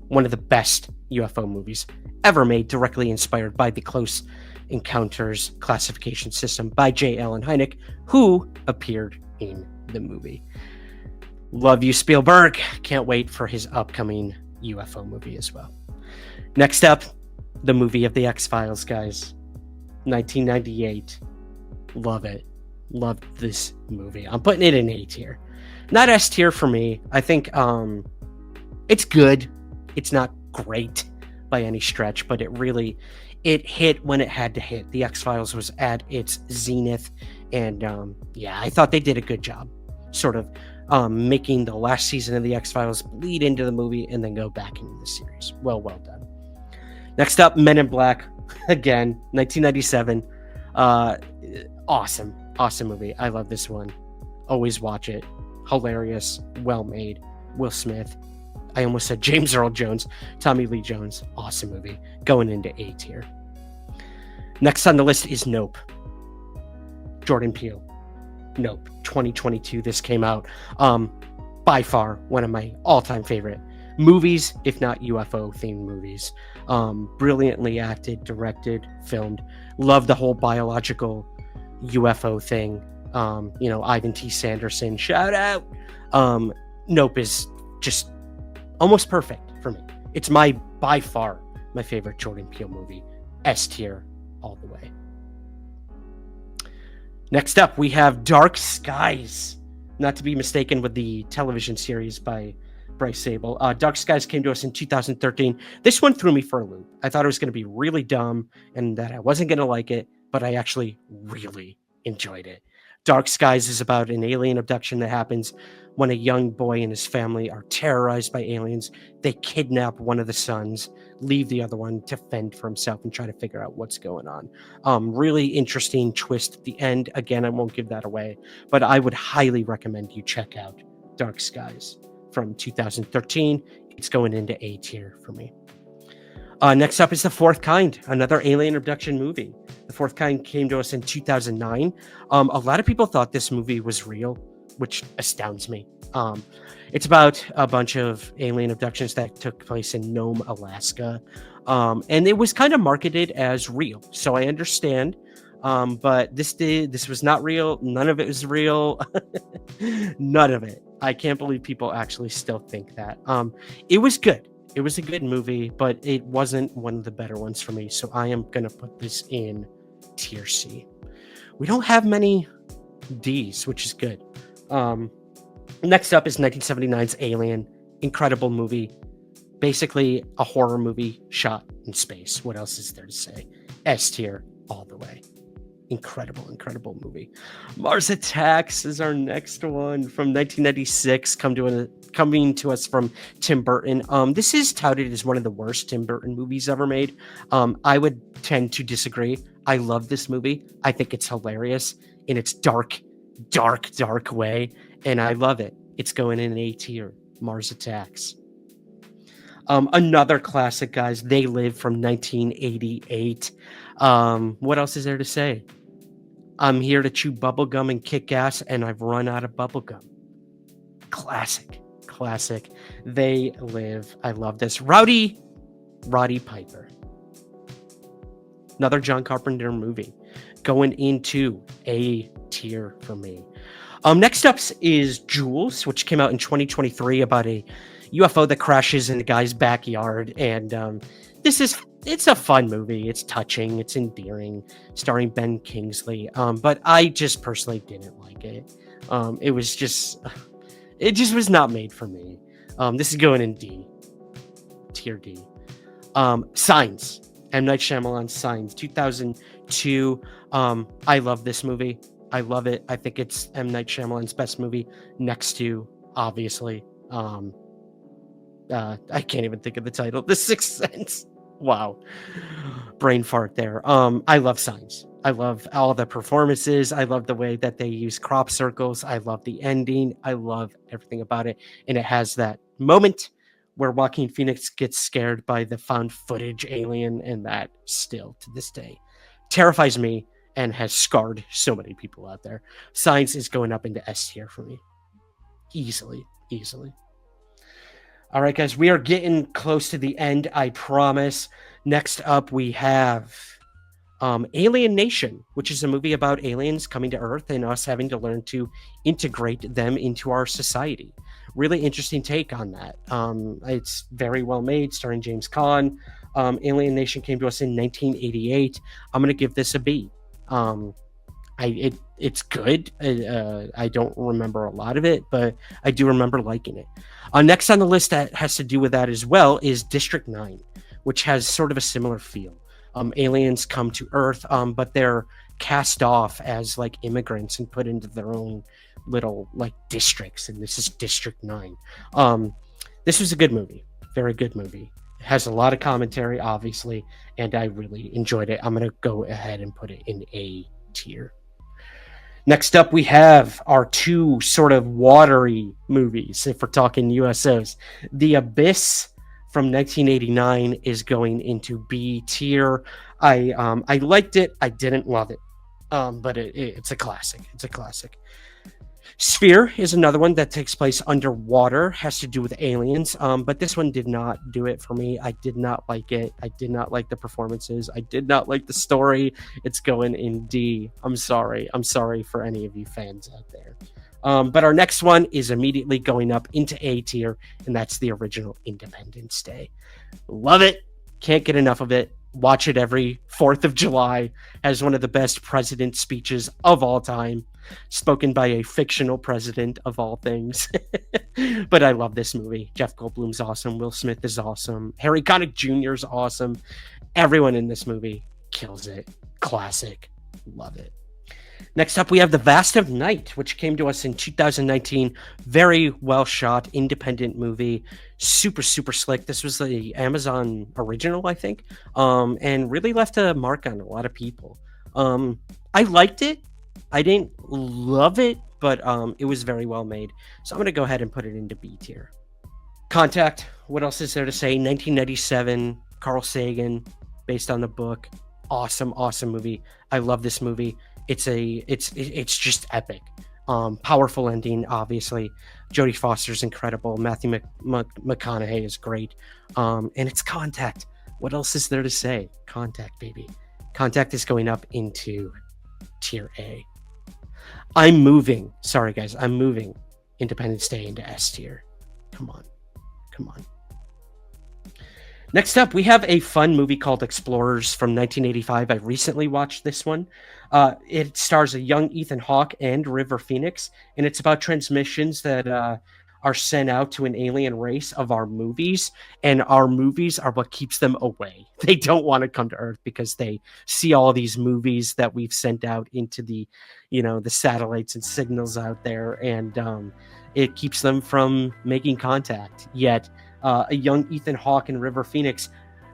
One of the best UFO movies ever made, directly inspired by the Close Encounters classification system by J. Allen Hynek, who appeared in the movie. Love you, Spielberg. Can't wait for his upcoming UFO movie as well. Next up, the movie of the X-Files, guys. 1998. Love it. Love this movie. I'm putting it in A tier. Not S tier for me. I think it's good. It's not great by any stretch, but it hit when it had to hit. The X-Files was at its zenith, and yeah, I thought they did a good job sort of making the last season of the X-Files bleed into the movie and then go back into the series. Well done. Next up, Men in Black. Again, 1997. Awesome movie. I love this one. Always watch it. Hilarious, well made. Will Smith. I almost said James Earl Jones. Tommy Lee Jones. Awesome movie. Going into A tier. Next on the list is Nope. Jordan Peele. Nope. 2022. This came out. By far one of my all-time favorite movies, if not UFO themed movies. Brilliantly acted, directed, filmed. Love the whole biological UFO thing. Ivan T. Sanderson, shout out. Nope is just almost perfect for me. It's by far my favorite Jordan Peele movie. S tier all the way. Next up, we have Dark Skies. Not to be mistaken with the television series by Bryce Zabel. Dark Skies came to us in 2013. This one threw me for a loop. I thought it was going to be really dumb and that I wasn't going to like it, but I actually really enjoyed it. Dark Skies is about an alien abduction that happens when a young boy and his family are terrorized by aliens. They kidnap one of the sons, leave the other one to fend for himself and try to figure out what's going on. Really interesting twist at the end. Again, I won't give that away, but I would highly recommend you check out Dark Skies from 2013. It's going into A tier for me. Next up is The Fourth Kind, another alien abduction movie. The Fourth Kind came to us in 2009. A lot of people thought this movie was real, which astounds me. It's about a bunch of alien abductions that took place in Nome, Alaska. And it was kind of marketed as real. So I understand. But this was not real. None of it was real. None of it. I can't believe people actually still think that. It was good. It was a good movie, but it wasn't one of the better ones for me. So I am going to put this in tier C. We don't have many Ds, which is good. Next up is 1979's Alien. Incredible movie. Basically a horror movie shot in space. What else is there to say? S tier all the way. Incredible movie. Mars Attacks is our next one from 1996, coming to us from Tim Burton. This is touted as one of the worst Tim Burton movies ever made. I would tend to disagree. I love this movie. I think it's hilarious in its dark way, and I love it. It's going in A tier. Mars Attacks. Another classic, guys. They Live from 1988. What else is there to say? I'm here to chew bubblegum and kick ass, and I've run out of bubblegum. Classic. They Live. I love this. Roddy Piper. Another John Carpenter movie. Going into A tier for me. Next up is Jules, which came out in 2023 about a UFO that crashes in a guy's backyard. And it's a fun movie. It's touching. It's endearing. Starring Ben Kingsley. But I just personally didn't like it. It just was not made for me. This is going in D. Tier D. Signs. M. Night Shyamalan's Signs. 2002. I love this movie. I love it. I think it's M. Night Shyamalan's best movie next to, obviously, I can't even think of the title. The Sixth Sense. Wow. Brain fart there. I love Signs. I love all the performances. I love the way that they use crop circles. I love the ending. I love everything about it. And it has that moment where Joaquin Phoenix gets scared by the found footage alien, and that still to this day terrifies me and has scarred so many people out there. Signs is going up into S tier for me. Easily. All right, guys, we are getting close to the end, I promise. Next up, we have Alien Nation, which is a movie about aliens coming to Earth and us having to learn to integrate them into our society. Really interesting take on that. It's very well made, starring James Caan. Alien Nation came to us in 1988. I'm going to give this a B. It's good. I don't remember a lot of it, but I do remember liking it. Next on the list that has to do with that as well is District 9, which has sort of a similar feel. Aliens come to Earth, but they're cast off as like immigrants and put into their own little like districts, and this is District 9. This was a good movie. Very good movie. It has a lot of commentary, obviously, and I really enjoyed it. I'm going to go ahead and put it in A tier. Next up, we have our two sort of watery movies, if we're talking USOs. The Abyss from 1989 is going into B tier. I liked it. I didn't love it, but it's a classic. It's a classic. Sphere is another one that takes place underwater, has to do with aliens, but this one did not do it for me. I did not like it. I did not like the performances. I did not like the story. It's going in D. I'm sorry for any of you fans out there. But our next one is immediately going up into A tier, and that's the original Independence Day. Love it. Can't get enough of it. Watch it every 4th of July. Has one of the best president speeches of all time, spoken by a fictional president of all things. But I love this movie. Jeff Goldblum's awesome. Will Smith is awesome. Harry Connick Jr. is awesome. Everyone in this movie kills it. Classic. Love it. Next up, we have The Vast of Night, which came to us in 2019. Very well shot, independent movie. Super slick. This was the Amazon original, I think, and really left a mark on a lot of people. I liked it. I didn't love it, but it was very well made. So I'm going to go ahead and put it into B tier. Contact. What else is there to say? 1997. Carl Sagan, based on the book. Awesome movie. I love this movie. It's just epic. Powerful ending, obviously. Jodie Foster's incredible. Matthew McConaughey is great. And it's Contact. What else is there to say? Contact, baby. Contact is going up into tier A. I'm moving Independence Day into S tier. Come on. Next up, we have a fun movie called Explorers from 1985. I recently watched this one. It stars a young Ethan Hawke and River Phoenix, and it's about transmissions that are sent out to an alien race of our movies, and our movies are what keeps them away. They don't want to come to Earth because they see all these movies that we've sent out into the satellites and signals out there, and it keeps them from making contact. Yet a young Ethan Hawke and River Phoenix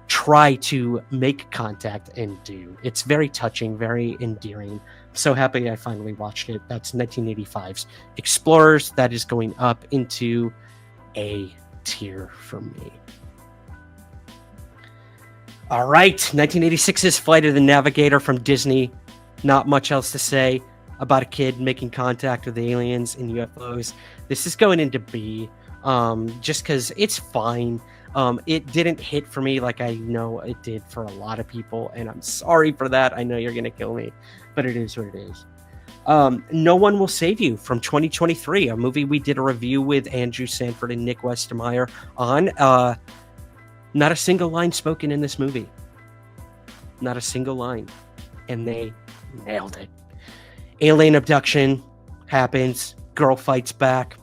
try to make contact and do. It's very touching, very endearing. So happy I finally watched it. That's 1985's Explorers. That is going up into A tier for me. All right, 1986's Flight of the Navigator from Disney. Not much else to say about a kid making contact with aliens and UFOs. This is going into B. Just because it's fine. It didn't hit for me like I know it did for a lot of people, and I'm sorry for that. I know you're gonna kill me, but it is what it is. No One Will Save You from 2023, a movie we did a review with Andrew Sanford and Nick Westermeyer on. Not a single line spoken in this movie. Not a single line. And they nailed it. Alien abduction happens. Girl fights back.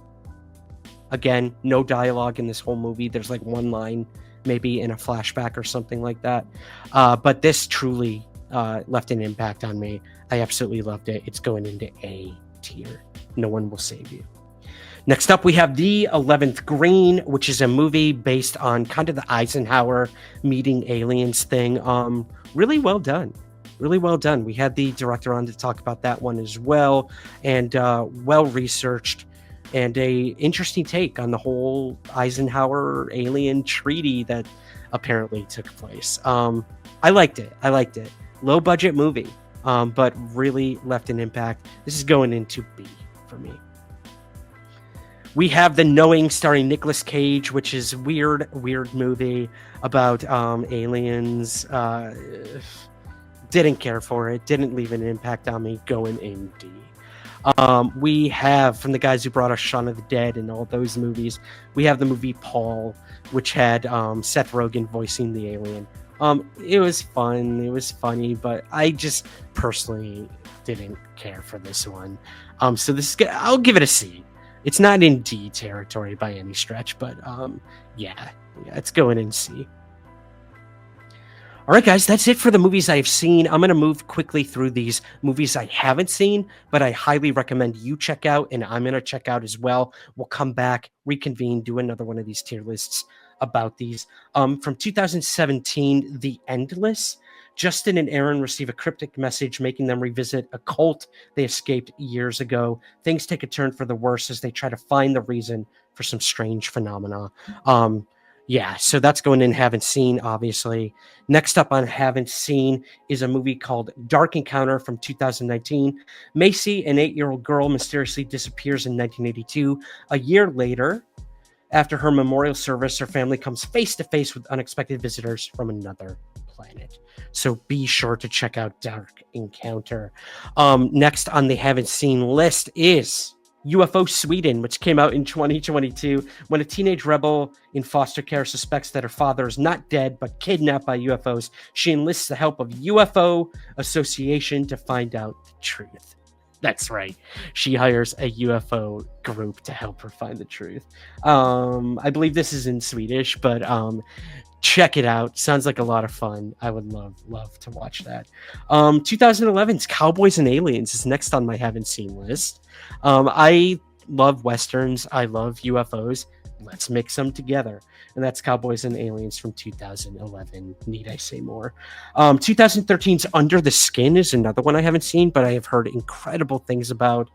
Again, no dialogue in this whole movie. There's like one line, maybe in a flashback or something like that. But this truly left an impact on me. I absolutely loved it. It's going into A tier. No One Will Save You. Next up, we have The 11th Green, which is a movie based on kind of the Eisenhower meeting aliens thing. Really well done. Really well done. We had the director on to talk about that one as well, and well researched. And a interesting take on the whole Eisenhower alien treaty that apparently took place. I liked it. Low budget movie, but really left an impact. This is going into B for me. We have The Knowing starring Nicolas Cage, which is weird movie about aliens. Didn't care for it. Didn't leave an impact on me. Going in D. We have, from the guys who brought us Shaun of the Dead and all those movies, we have the movie Paul, which had Seth Rogen voicing the alien. It was fun, it was funny, but I just personally didn't care for this one. So this is, I'll give it a C. It's not in D territory by any stretch, but yeah, it's going in C. All right, guys, that's it for the movies I've seen. I'm going to move quickly through these movies I haven't seen, but I highly recommend you check out, and I'm going to check out as well. We'll come back, reconvene, do another one of these tier lists about these. From 2017, The Endless. Justin and Aaron receive a cryptic message making them revisit a cult they escaped years ago. Things take a turn for the worse as they try to find the reason for some strange phenomena. Yeah, so that's going in haven't seen, obviously. Next up on haven't seen is a movie called Dark Encounter from 2019. Macy, an 8-year-old girl, mysteriously disappears in 1982. A year later, after her memorial service, her family comes face to face with unexpected visitors from another planet. So be sure to check out Dark Encounter. Next on the haven't seen list is UFO Sweden, which came out in 2022. When a teenage rebel in foster care suspects that her father is not dead but kidnapped by UFOs, she enlists the help of UFO Association to find out the truth. That's right. She hires a UFO group to help her find the truth. I believe this is in Swedish, but check it out. Sounds like a lot of fun. I would love to watch that. 2011's Cowboys and Aliens is next on my haven't seen list. I love Westerns. I love UFOs. Let's mix them together. And that's Cowboys and Aliens from 2011. Need I say more? 2013's Under the Skin is another one I haven't seen, but I have heard incredible things about.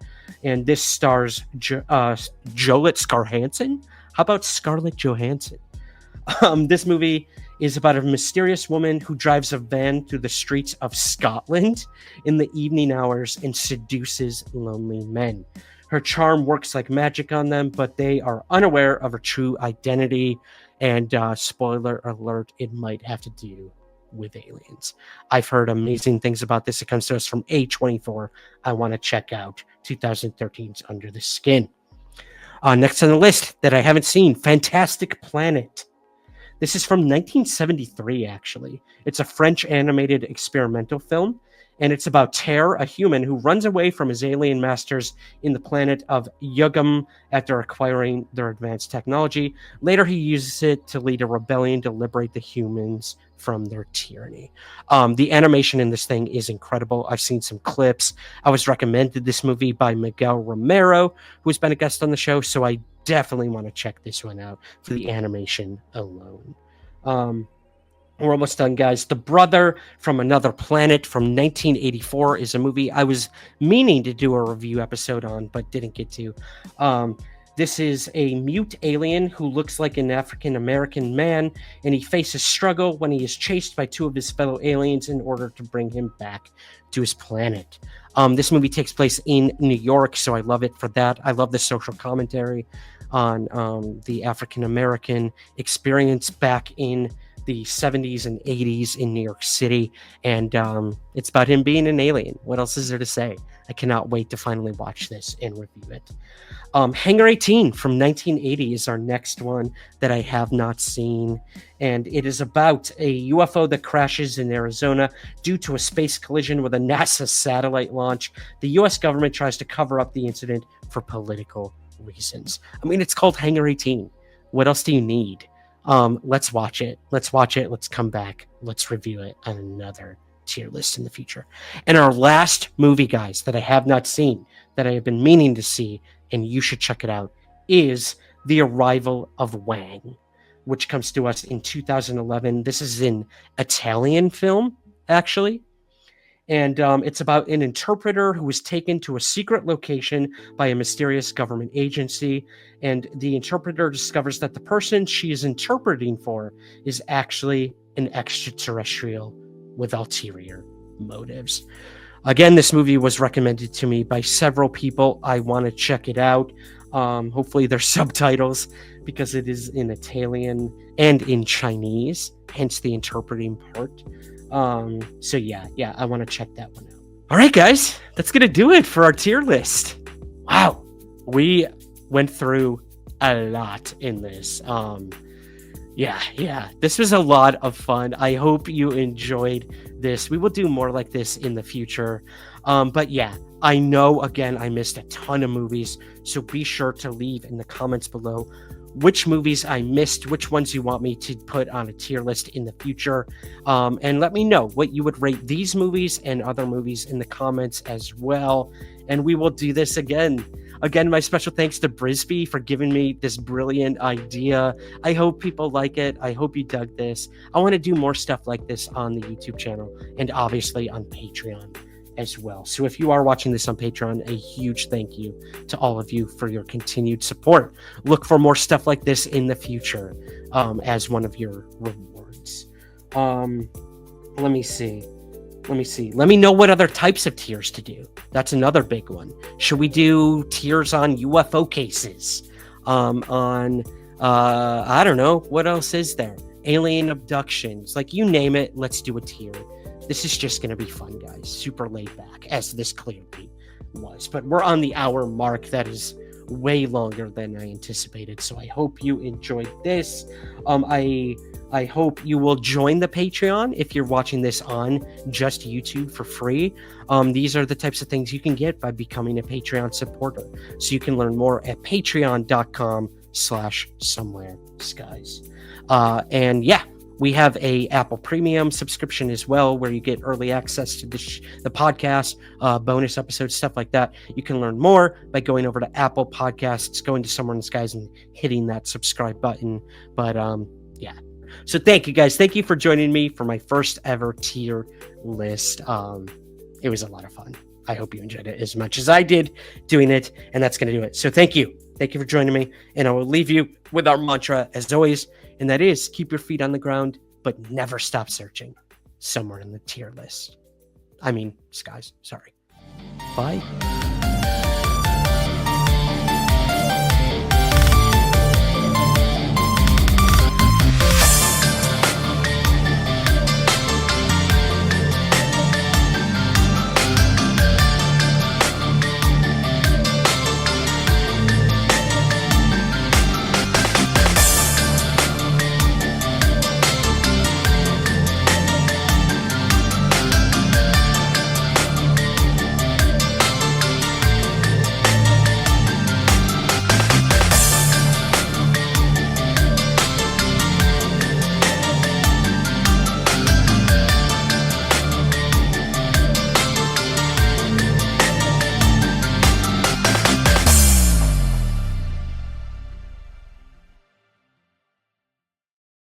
And this stars Jolette Scarhanson. How about Scarlett Johansson? This movie is about a mysterious woman who drives a van through the streets of Scotland in the evening hours and seduces lonely men. Her charm works like magic on them, but they are unaware of her true identity. And spoiler alert, it might have to do with aliens. I've heard amazing things about this. It comes to us from A24. I want to check out 2013's Under the Skin. Next on the list that I haven't seen, Fantastic Planet. This is from 1973, actually. It's a French animated experimental film, and it's about Ter, a human who runs away from his alien masters in the planet of Yugam after acquiring their advanced technology. Later, he uses it to lead a rebellion to liberate the humans from their tyranny. The animation in this thing is incredible. I've seen some clips. I was recommended this movie by Miguel Romero, who's been a guest on the show, so I definitely want to check this one out for the animation alone. We're almost done, guys. The Brother from Another Planet from 1984 is a movie I was meaning to do a review episode on, but didn't get to. This is a mute alien who looks like an African-American man, and he faces struggle when he is chased by two of his fellow aliens in order to bring him back to his planet. This movie takes place in New York, so I love it for that. I love the social commentary on the African-American experience back in the 70s and 80s in New York City, and it's about him being an alien. What else is there to say? I cannot wait to finally watch this and review it. Hangar 18 from 1980 is our next one that I have not seen, and it is about a UFO that crashes in Arizona due to a space collision with a NASA satellite launch. The US government tries to cover up the incident for political reasons. I mean, it's called Hangar 18. What else do you need? Let's watch it. Let's come back. Let's review it on another tier list in the future. And our last movie, guys, that I have not seen, that I have been meaning to see, and you should check it out, is The Arrival of Wang, which comes to us in 2011. This is an Italian film, actually. And it's about an interpreter who was taken to a secret location by a mysterious government agency. And the interpreter discovers that the person she is interpreting for is actually an extraterrestrial with ulterior motives. Again, this movie was recommended to me by several people. I want to check it out. Hopefully there's subtitles because it is in Italian and in Chinese, hence the interpreting part. So yeah, I want to check that one out. All right, guys, that's going to do it for our tier list. Wow. We went through a lot in this. Yeah, this was a lot of fun. I hope you enjoyed this. We will do more like this in the future. But yeah, I know, again, I missed a ton of movies, so be sure to leave in the comments below which movies I missed, which ones you want me to put on a tier list in the future, and let me know what you would rate these movies and other movies in the comments as well, and we will do this again. Again, my special thanks to Brisby for giving me this brilliant idea. I hope people like it. I hope you dug this. I want to do more stuff like this on the YouTube channel and obviously on Patreon as well. So if you are watching this on Patreon, a huge thank you to all of you for your continued support. Look for more stuff like this in the future as one of your rewards. Let me see. Let me know what other types of tiers to do. That's another big one. Should we do tiers on UFO cases? I don't know. What else is there? Alien abductions. Like, you name it, let's do a tier. This is just going to be fun, guys. Super laid back, as this clearly was. But we're on the hour mark. That is way longer than I anticipated. So I hope you enjoyed this. I hope you will join the Patreon if you're watching this on just YouTube for free. These are the types of things you can get by becoming a Patreon supporter. So you can learn more at patreon.com/somewhereskies. And yeah, we have a Apple Premium subscription as well, where you get early access to the podcast, bonus episodes, stuff like that. You can learn more by going over to Apple Podcasts, going to Somewhere in the Skies, and hitting that subscribe button. But yeah. So thank you, guys. Thank you for joining me for my first ever tier list. It was a lot of fun. I hope you enjoyed it as much as I did doing it. And that's going to do it. So thank you. Thank you for joining me. And I will leave you with our mantra, as always, and that is, keep your feet on the ground, but but never stop searching. Somewhere in the tier list. I mean, skies, sorry. Bye.